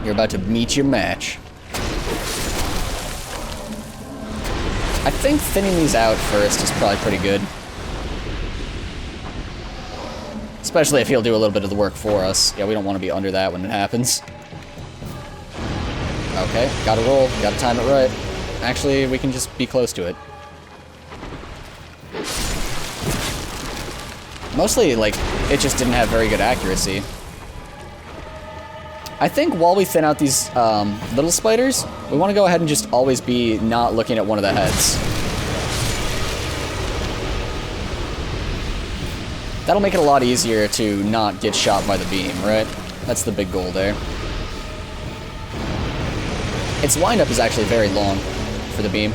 You're about to meet your match. I think thinning these out first is probably pretty good. Especially if he'll do a little bit of the work for us. Yeah, we don't want to be under that when it happens. Okay, gotta roll, gotta time it right. Actually, we can just be close to it. Mostly, like, it just didn't have very good accuracy. I think while we thin out these little spiders, we want to go ahead and just always be not looking at one of the heads. That'll make it a lot easier to not get shot by the beam, right? That's the big goal there. Its windup is actually very long for the beam,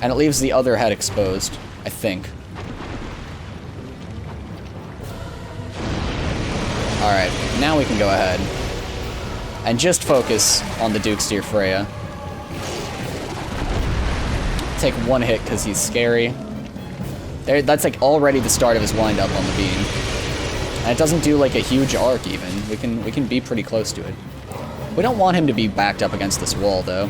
and it leaves the other head exposed, I think. Alright, now we can go ahead and just focus on the Dukesteer Freya. Take one hit because he's scary. There, that's like already the start of his wind-up on the beam. And it doesn't do like a huge arc even. We can be pretty close to it. We don't want him to be backed up against this wall though.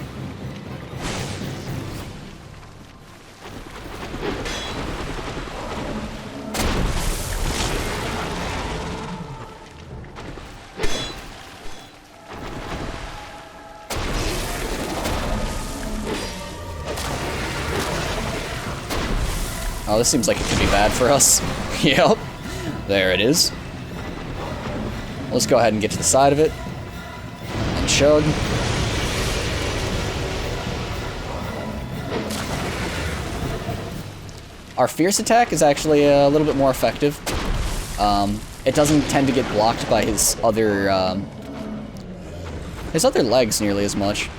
Oh, this seems like it could be bad for us. Yep. There it is. Let's go ahead and get to the side of it. And chug. Our fierce attack is actually a little bit more effective. It doesn't tend to get blocked by his other legs nearly as much.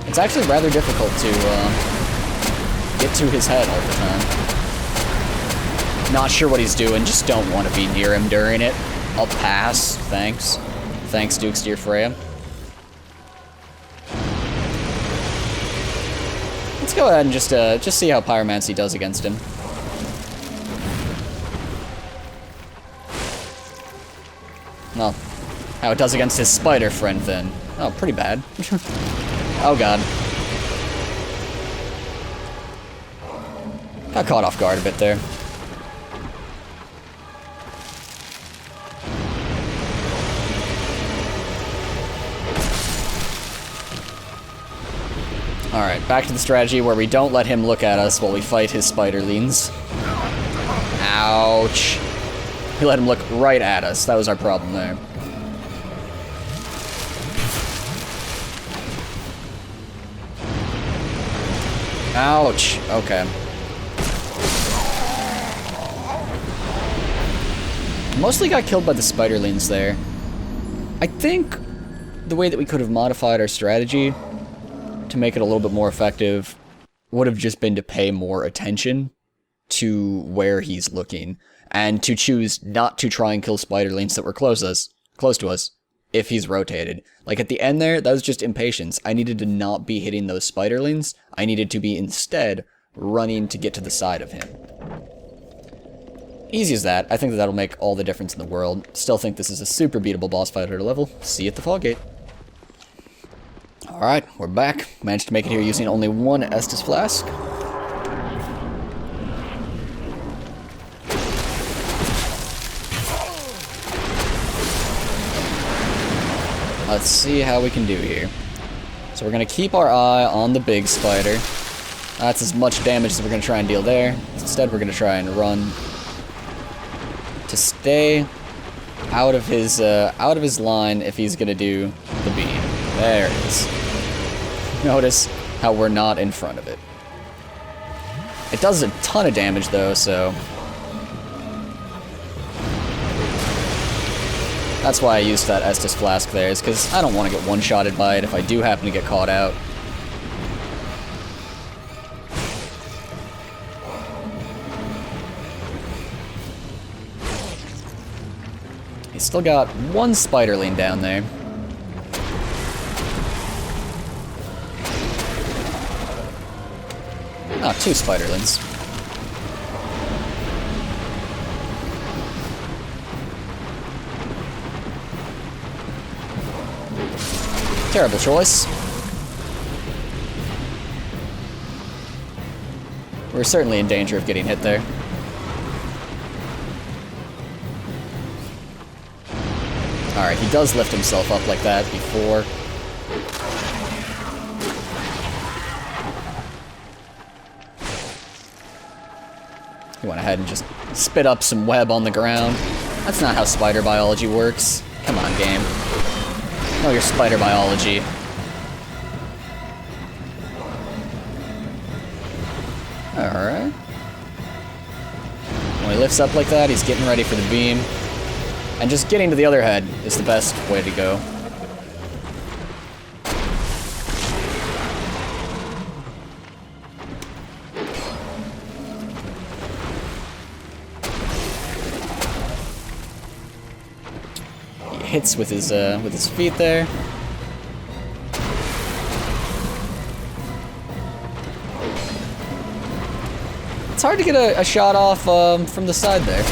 It's actually rather difficult to get to his head all the time. Not sure what he's doing, just don't want to be near him during it. I'll pass, thanks. Thanks, Dukesteer Freya. Let's go ahead and just see how Pyromancy does against him. Well, how it does against his spider friend then. Oh, pretty bad. Oh god. Got caught off guard a bit there. Alright, back to the strategy where we don't let him look at us while we fight his spiderlings. Ouch. We let him look right at us. That was our problem there. Ouch. Okay. Mostly got killed by the spiderlings there. I think the way that we could have modified our strategy to make it a little bit more effective would have just been to pay more attention to where he's looking and to choose not to try and kill spiderlings that were close to us if he's rotated. Like at the end there, that was just impatience. I needed to not be hitting those spiderlings. I needed to be instead running to get to the side of him. Easy as that. I think that that'll make all the difference in the world. Still think this is a super beatable boss fight at our level. See you at the Fall Gate. Alright, we're back. Managed to make it here using only one Estus Flask. Let's see how we can do here. So we're going to keep our eye on the big spider. That's as much damage as we're going to try and deal there. Instead, we're going to try and run to stay out of his line if he's going to do the beam. There it is. Notice how we're not in front of it. It does a ton of damage though, so that's why I used that Estus Flask there, is because I don't want to get one-shotted by it if I do happen to get caught out. He's still got one spiderling down there. Oh, 2 spiderlings. Terrible choice. We're certainly in danger of getting hit there. Alright, he does lift himself up like that before. He went ahead and just spit up some web on the ground. That's not how spider biology works. Come on, game. Know your spider biology. Alright. When he lifts up like that, he's getting ready for the beam. And just getting to the other head is the best way to go. He hits with his feet there. It's hard to get a shot off from the side there.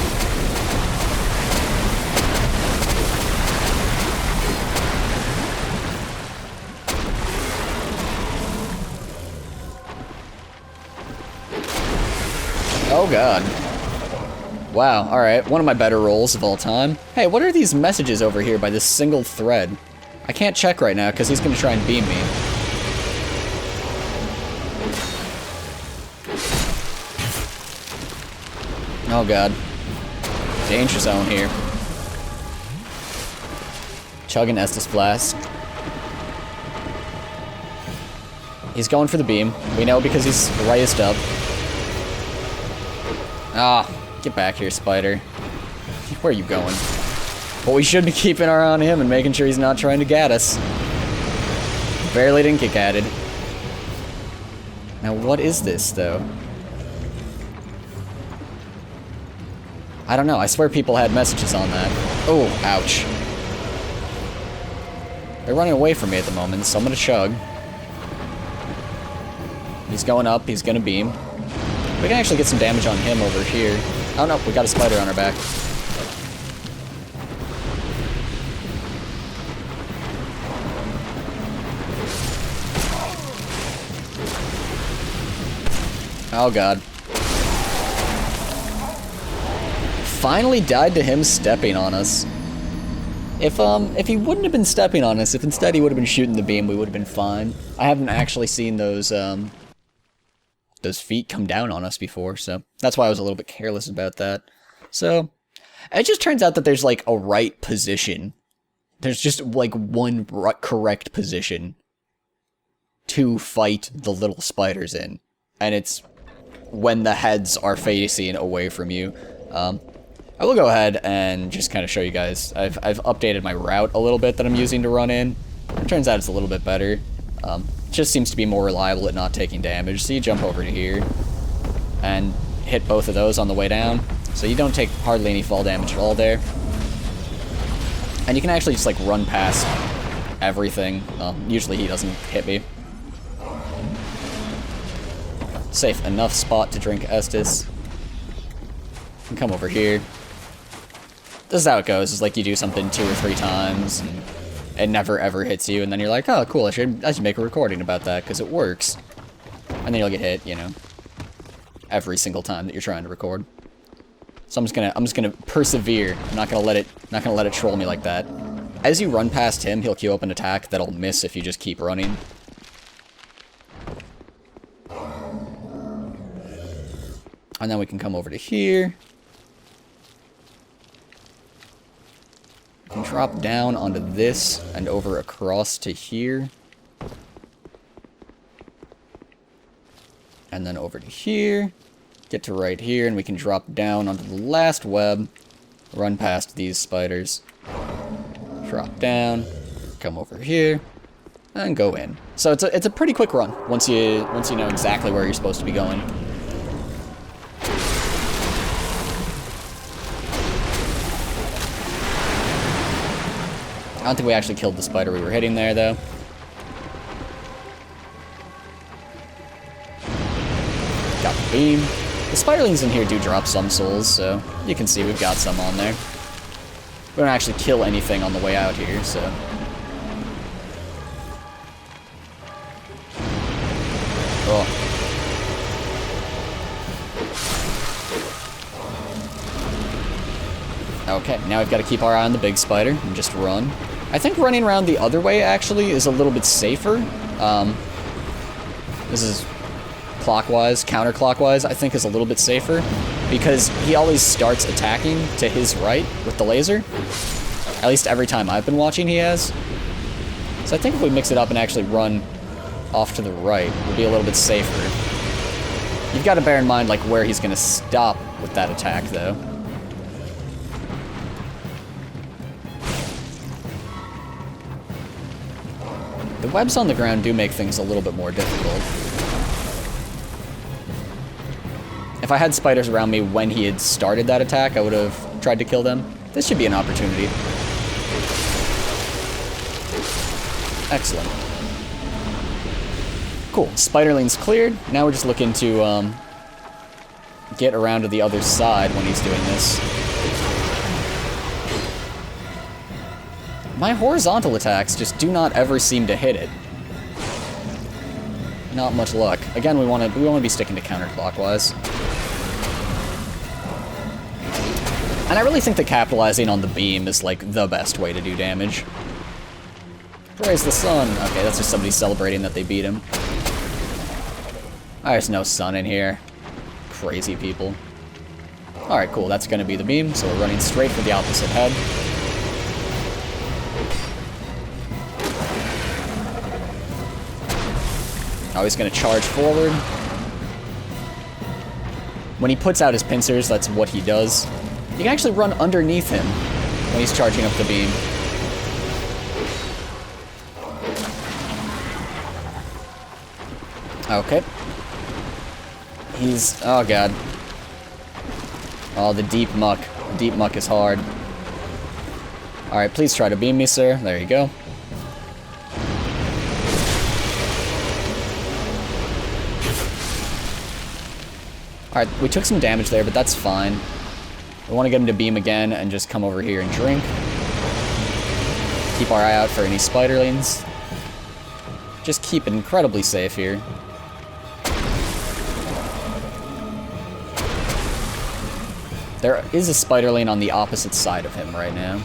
Oh god. Wow, alright, one of my better rolls of all time. Hey, what are these messages over here by this single thread? I can't check right now because he's going to try and beam me. Oh god. Danger zone here. Chugging Estus Flask. He's going for the beam. We know because he's raised up. Ah, get back here, spider. Where are you going? But we should be keeping our eye on him and making sure he's not trying to gat us. Barely didn't get gatted. Now, what is this, though? I don't know. I swear people had messages on that. Oh, ouch. They're running away from me at the moment, so I'm gonna chug. He's going up. He's gonna beam. We can actually get some damage on him over here. Oh no, we got a spider on our back. Oh god. Finally died to him stepping on us. If he wouldn't have been stepping on us, if instead he would have been shooting the beam, we would have been fine. I haven't actually seen those feet come down on us before, so that's why I was a little bit careless about that. So, it just turns out that there's, like, a right position. There's just, like, one correct position to fight the little spiders in. And it's when the heads are facing away from you. I will go ahead and just kind of show you guys. I've updated my route a little bit that I'm using to run in. It turns out it's a little bit better. Just seems to be more reliable at not taking damage. So you jump over to here and hit both of those on the way down. So you don't take hardly any fall damage at all there. And you can actually just like run past everything. Usually he doesn't hit me. Safe enough spot to drink Estus. And come over here. This is how it goes. It's like you do something 2 or 3 times and it never ever hits you, and then you're like, oh cool, I should make a recording about that because it works. And then you'll get hit, you know, every single time that you're trying to record. So I'm just gonna persevere. I'm not gonna let it troll me like that. As you run past him, he'll queue up an attack that'll miss if you just keep running. And then we can come over to here. We can drop down onto this and over across to here. And then over to here. Get to right here, and we can drop down onto the last web. Run past these spiders. Drop down. Come over here. And go in. So it's a pretty quick run once you know exactly where you're supposed to be going. I don't think we actually killed the spider we were hitting there, though. Got the beam. The spiderlings in here do drop some souls, so you can see we've got some on there. We don't actually kill anything on the way out here, so... Oh. Okay, now we've got to keep our eye on the big spider and just run. I think running around the other way, actually, is a little bit safer. This is clockwise, counterclockwise, I think is a little bit safer. Because he always starts attacking to his right with the laser. At least every time I've been watching he has. So I think if we mix it up and actually run off to the right, we'll be a little bit safer. You've got to bear in mind, like, where he's going to stop with that attack, though. The webs on the ground do make things a little bit more difficult. If I had spiders around me when he had started that attack, I would have tried to kill them. This should be an opportunity. Excellent. Cool. Spiderling's cleared. Now we're just looking to get around to the other side when he's doing this. My horizontal attacks just do not ever seem to hit it. Not much luck. Again, we want to be sticking to counterclockwise. And I really think that capitalizing on the beam is, like, the best way to do damage. Praise the sun. Okay, that's just somebody celebrating that they beat him. There's no sun in here. Crazy people. Alright, cool. That's going to be the beam, so we're running straight for the opposite head. Oh, he's going to charge forward. When he puts out his pincers, that's what he does. You can actually run underneath him when he's charging up the beam. Okay. He's... oh, God. Oh, the deep muck. Deep muck is hard. Alright, please try to beam me, sir. There you go. Alright, we took some damage there, but that's fine. We want to get him to beam again and just come over here and drink. Keep our eye out for any spiderlings. Just keep it incredibly safe here. There is a spiderling on the opposite side of him right now.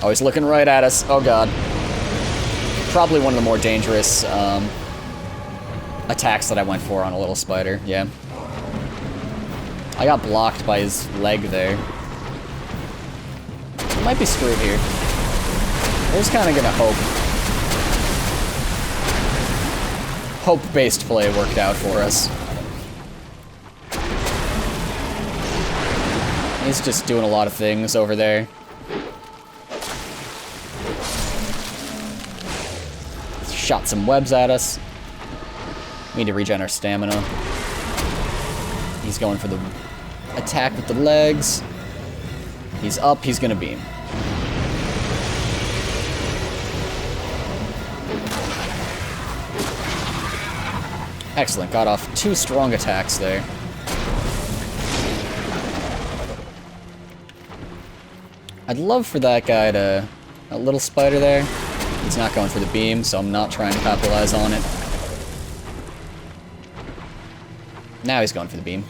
Oh, he's looking right at us. Oh, God. Probably one of the more dangerous attacks that I went for on a little spider. Yeah. I got blocked by his leg there. I might be screwed here. We're just kind of gonna hope. Hope-based play worked out for us. He's just doing a lot of things over there. Shot some webs at us. We need to regen our stamina. He's going for the attack with the legs. He's up, he's gonna beam. Excellent, got off 2 strong attacks there. I'd love for that guy to... that little spider there. He's not going for the beam, so I'm not trying to capitalize on it. Now he's going for the beam.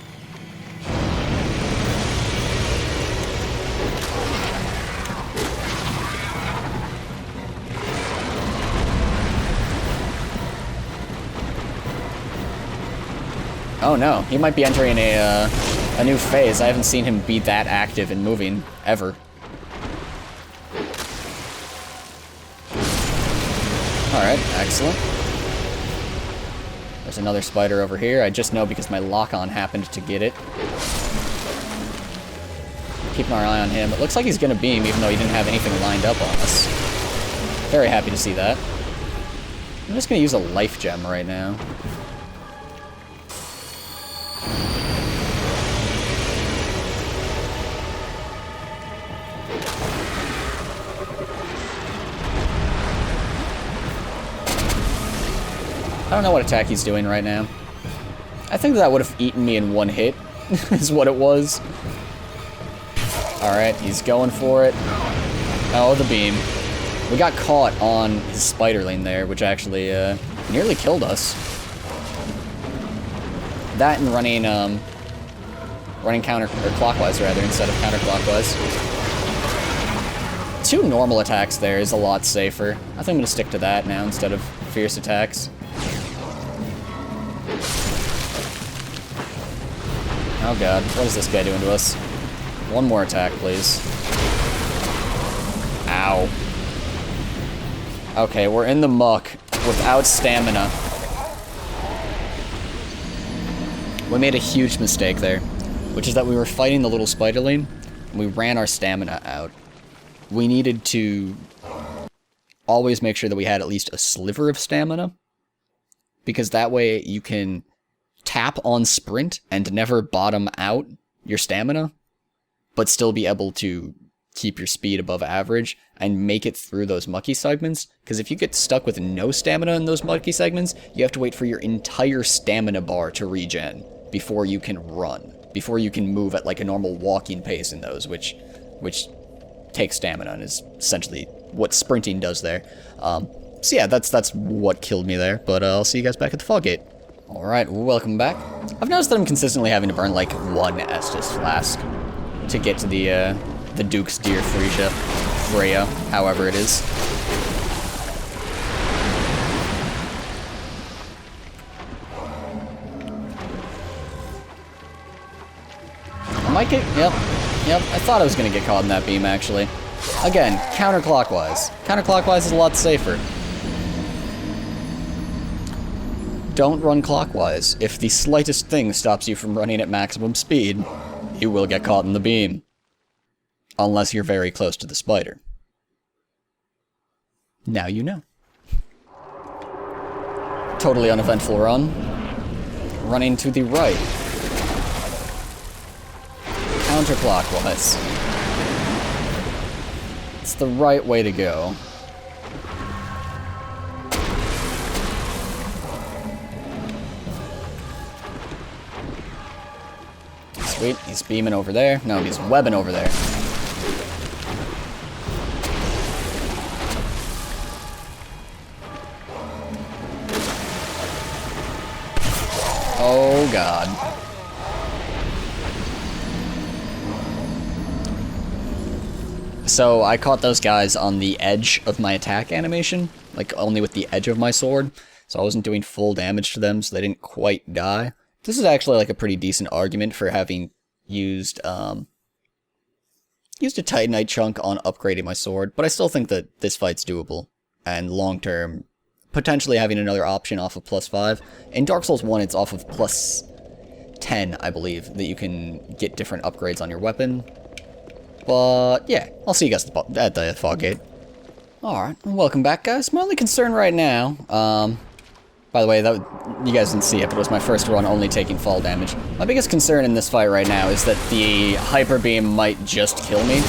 Oh no, he might be entering a new phase. I haven't seen him be that active and moving, ever. Alright, excellent. There's another spider over here. I just know because my lock-on happened to get it. Keeping our eye on him. It looks like he's going to beam, even though he didn't have anything lined up on us. Very happy to see that. I'm just going to use a life gem right now. don't know what attack he's doing right now. I think that would have eaten me in one hit, is what it was. Alright, he's going for it. Oh, the beam. We got caught on his spiderling there, which actually nearly killed us. That and running counterclockwise rather instead of counterclockwise. 2 normal attacks there is a lot safer. I think I'm gonna stick to that now instead of fierce attacks. Oh god, what is this guy doing to us? One more attack, please. Ow. Okay, we're in the muck without stamina. We made a huge mistake there, which is that we were fighting the little spiderling, and we ran our stamina out. We needed to always make sure that we had at least a sliver of stamina, because that way you can tap on sprint and never bottom out your stamina, but still be able to keep your speed above average and make it through those mucky segments. Because if you get stuck with no stamina in those mucky segments, you have to wait for your entire stamina bar to regen before you can run, before you can move at like a normal walking pace in those, which takes stamina and is essentially what sprinting does there. So yeah, that's what killed me there, but I'll see you guys back at the fog gate. Alright, welcome back. I've noticed that I'm consistently having to burn like 1 Estus flask to get to the Duke's Dear Freya, however it is. I might get, yep, I thought I was gonna get caught in that beam actually. Again, counterclockwise. Counterclockwise is a lot safer. Don't run clockwise. If the slightest thing stops you from running at maximum speed, you will get caught in the beam. Unless you're very close to the spider. Now you know. Totally uneventful run. Running to the right. Counterclockwise. It's the right way to go. Sweet, he's beaming over there. No, he's webbing over there. Oh god. So I caught those guys on the edge of my attack animation, like only with the edge of my sword, so I wasn't doing full damage to them, so they didn't quite die. This is actually like a pretty decent argument for having used a Titanite chunk on upgrading my sword, but I still think that this fight's doable, and long term, potentially having another option off of +5. In Dark Souls 1, it's off of +10, I believe, that you can get different upgrades on your weapon. But yeah, I'll see you guys at the fog gate. Alright, welcome back guys. My only concern right now, by the way, you guys didn't see it, but it was my first run only taking fall damage. My biggest concern in this fight right now is that the Hyper Beam might just kill me.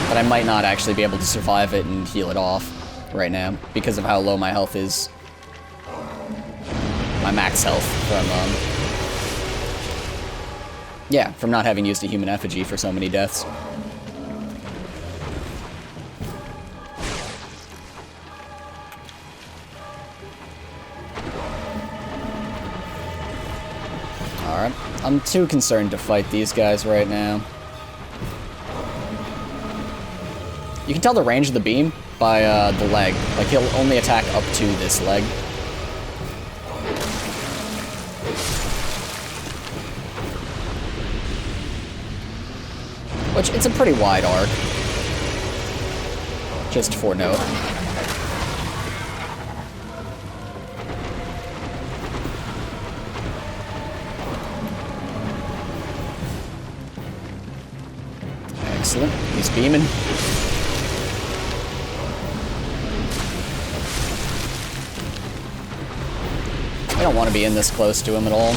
But I might not actually be able to survive it and heal it off right now, because of how low my health is. My max health from not having used a human effigy for so many deaths. Alright, I'm too concerned to fight these guys right now. You can tell the range of the beam by the leg. Like, he'll only attack up to this leg. Which, it's a pretty wide arc. Just for note. Excellent. He's beaming. I don't want to be in this close to him at all.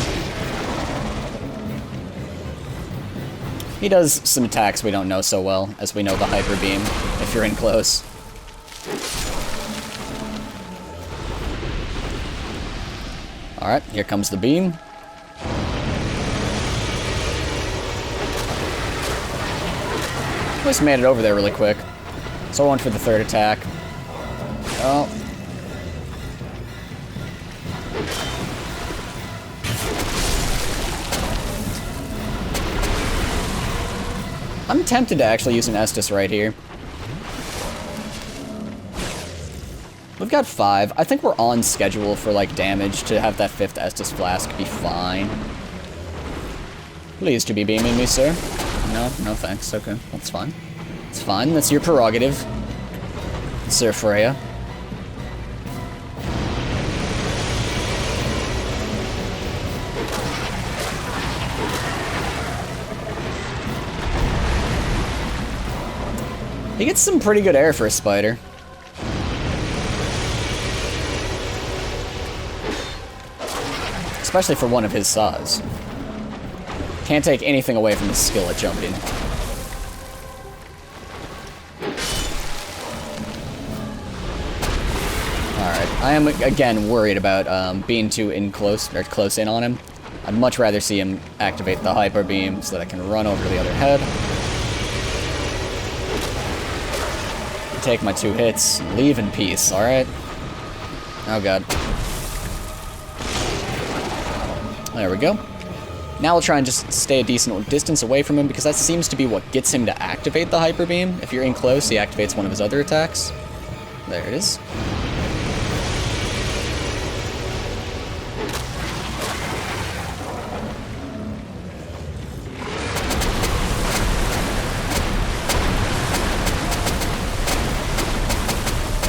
He does some attacks we don't know so well, as we know the Hyper Beam, if you're in close. Alright, here comes the beam. At least made it over there really quick. So I went for the third attack. Oh. I'm tempted to actually use an Estus right here. We've got 5. I think we're on schedule for, like, damage to have that 5th Estus Flask be fine. Pleased to be beaming me, sir. No, no thanks. Okay, that's fine. It's fine. That's your prerogative, Sir Freya. He gets some pretty good air for a spider. Especially for one of his size. Can't take anything away from his skill at jumping. Alright, I am again worried about being too close in on him. I'd much rather see him activate the hyper beam so that I can run over to the other head. Take my 2 hits, leave in peace, alright? Oh god. There we go. Now we'll try and just stay a decent distance away from him, because that seems to be what gets him to activate the hyper beam. If you're in close, he activates one of his other attacks. There it is.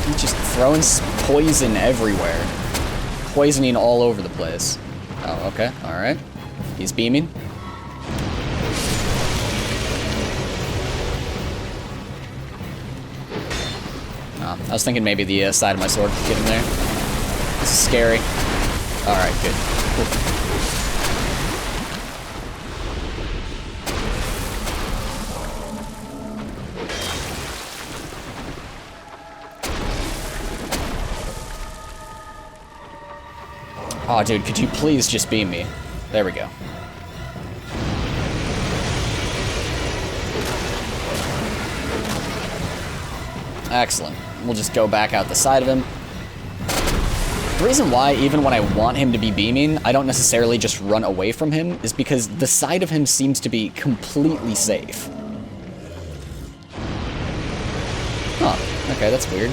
He's just throwing poison everywhere. Poisoning all over the place. Oh, okay, alright. He's beaming. Oh, I was thinking maybe the side of my sword could get him there. This is scary. Alright, good. Cool. Oh, dude, could you please just beam me? There we go. Excellent. We'll just go back out the side of him. The reason why, even when I want him to be beaming, I don't necessarily just run away from him, is because the side of him seems to be completely safe. Huh. Okay, that's weird.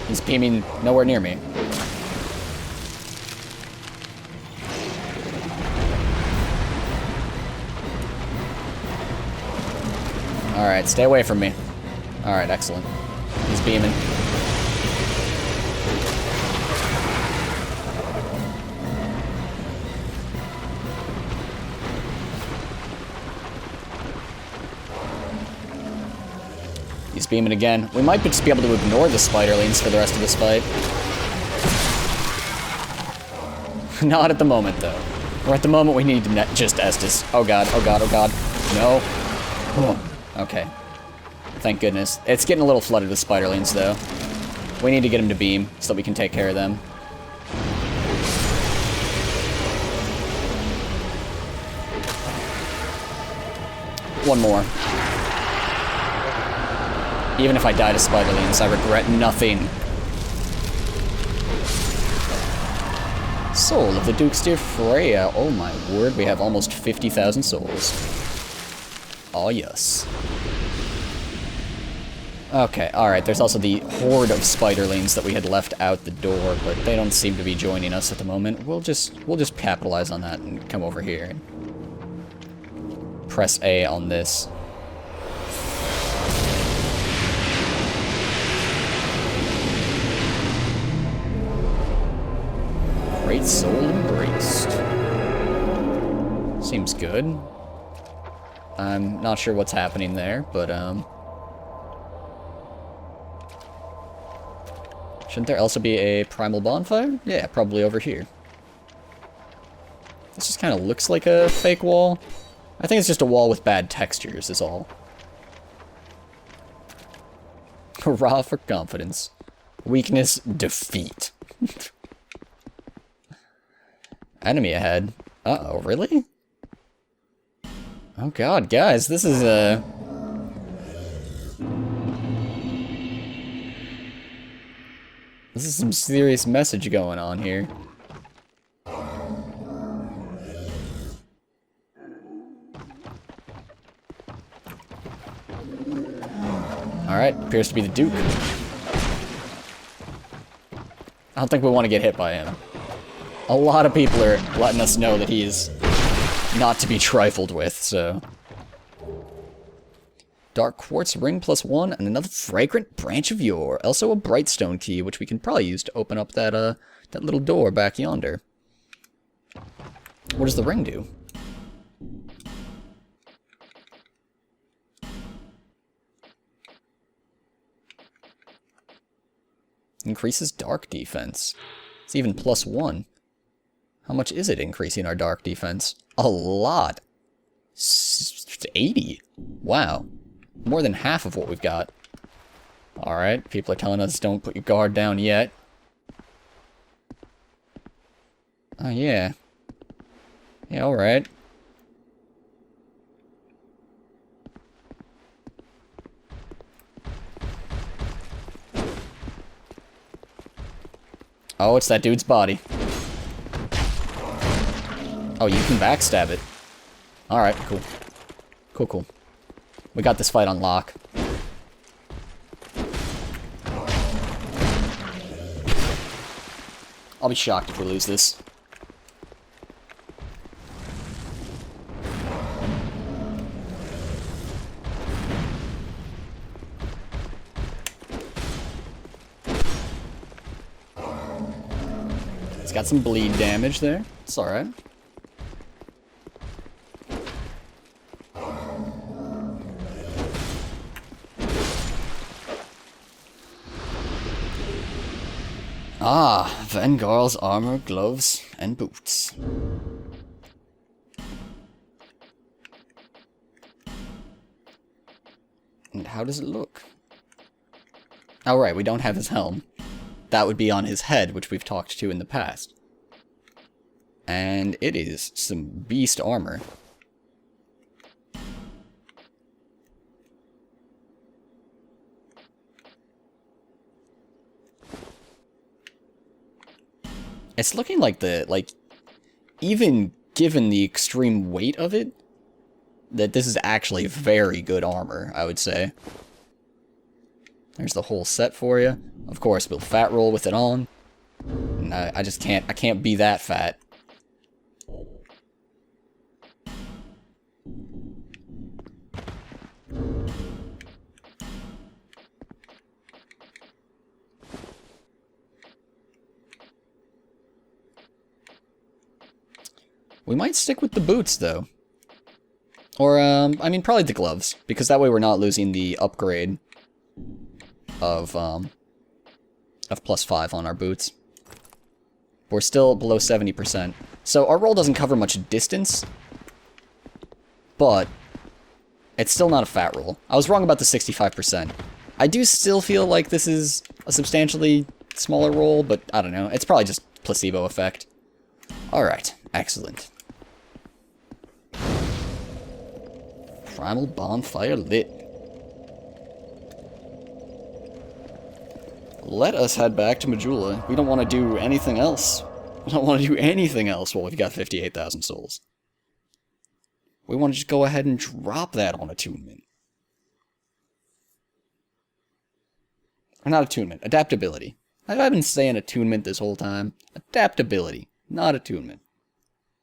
He's beaming nowhere near me. Alright, stay away from me. Alright, excellent. He's beaming. He's beaming again. We might just be able to ignore the spiderlings for the rest of this fight. Not at the moment, though. Or at the moment we need to just Estus. Oh god, oh god, oh god. No. Oh. Okay. Thank goodness. It's getting a little flooded with spiderlings, though. We need to get him to beam so that we can take care of them. One more. Even if I die to spiderlings, I regret nothing. Soul of the Duke's dear Freya. Oh my word, we have almost 50,000 souls. Oh yes. Okay, alright, there's also the horde of spiderlings that we had left out the door, but they don't seem to be joining us at the moment. We'll just capitalize on that and come over here and press A on this. Great soul embraced. Seems good. I'm not sure what's happening there, but shouldn't there also be a primal bonfire? Yeah, probably over here. This just kind of looks like a fake wall. I think it's just a wall with bad textures, is all. Hurrah for confidence. Weakness, defeat. Enemy ahead. Uh-oh, really? Oh god, guys, this is this is some serious message going on here. Alright, appears to be the Duke. I don't think we want to get hit by him. A lot of people are letting us know that he is not to be trifled with, so... Dark Quartz Ring +1, and another Fragrant Branch of Yore. Also a Brightstone Key, which we can probably use to open up that, that little door back yonder. What does the ring do? Increases dark defense. It's even +1. How much is it increasing our dark defense? A lot. 80. Wow. More than half of what we've got. Alright, people are telling us don't put your guard down yet. Oh, yeah. Yeah, alright. Oh, it's that dude's body. Oh, you can backstab it. Alright, cool. Cool. We got this fight on lock. I'll be shocked if we lose this. It's got some bleed damage there. It's alright. Ah, Vangar's armor, gloves, and boots. And how does it look? Oh, right, we don't have his helm. That would be on his head, which we've talked to in the past. And it is some beast armor. It's looking like even given the extreme weight of it, that this is actually very good armor, I would say. There's the whole set for you. Of course, we'll fat roll with it on. And I just can't, I can't be that fat. We might stick with the boots, though. Or, I mean, probably the gloves, because that way we're not losing the upgrade of +5 on our boots. We're still below 70%. So our roll doesn't cover much distance, but it's still not a fat roll. I was wrong about the 65%. I do still feel like this is a substantially smaller roll, but I don't know. It's probably just placebo effect. Alright, excellent. Primal bonfire lit. Let us head back to Majula. We don't want to do anything else. We don't want to do anything else while we've got 58,000 souls. We want to just go ahead and drop that on attunement. Or not attunement, adaptability. I've been saying attunement this whole time. Adaptability, not attunement.